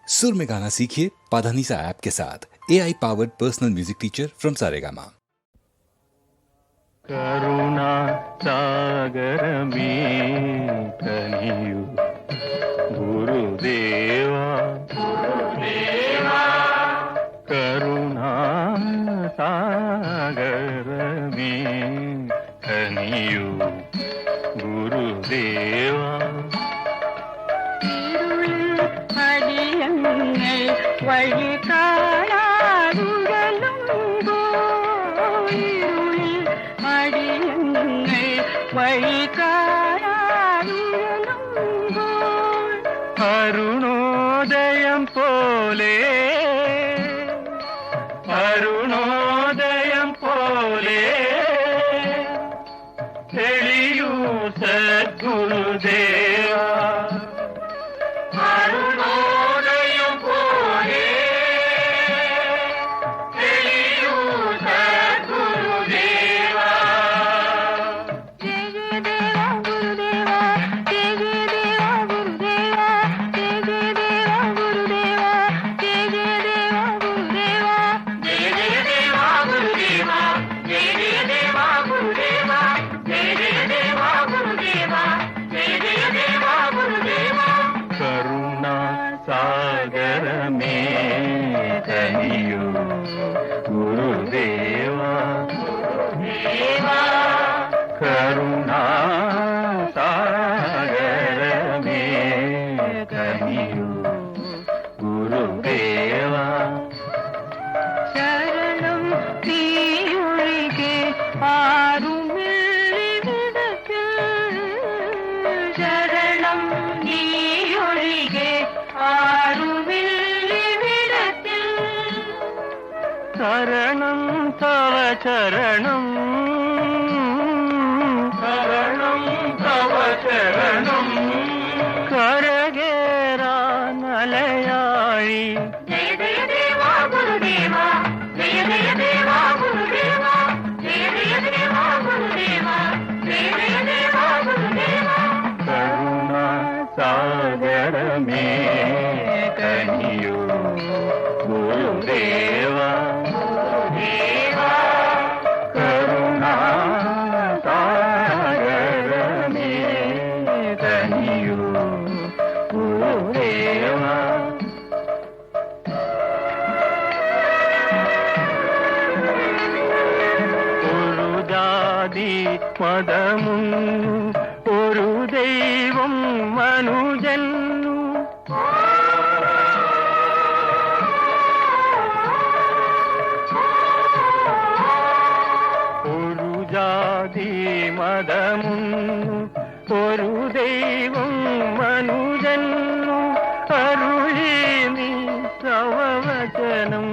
सुर में गाना सीखिए पाधानीसा ऐप के साथ। AI powered personal music teacher from Saregama. करुणा सागर में कनियु गुरुदेवा करुणा सागर में कनियु गुरुदेवा வழி காணாதுழலுங்கோ இருளில் அடியங்கள் வழி காணாதுழலுங்கோ அருணோதயம் போலே அருணோதயம் போலே தெளியூ சத்குருதேவா सागर में कनियु गुरुदेवा करुणा सागर में कनियु गुरुदेवा ശരണം നീയൊഴികെ ആരുമില്ലിവിടത്തിൽ ശരണം നീയൊഴികെ ആരുമില്ലിവിടത്തിൽ ശരണം തവ ചരണം ശരണം തവ ചരണം കരകേറാനലയാഴി ജയ ജയ ദേവാ ഗുരുദേവാ ജയ ജയ ദേവാ ഗുരുദേവാ ജയ ജയ ദേവാ ഗുരുദേവാ ജയ ജയ ദേവാ ഗുരുദേവാ करुणा सागर में कनियु गुरुदेवा करुणा सागर में कनियु गुरुदेवा ഒരു ജാതി മതമുന്നു ഒരു ദൈവം മനുജന്നു ഒരു ജാതി മതമുന്നു ഒരു ദൈവം മനുജന്നു അരുളി നീ സവവചനം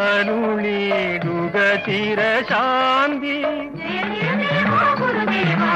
അരുളിടുക ചിരശാന്തി ജയ ജയ ദേവാ ഗുരുദേവാ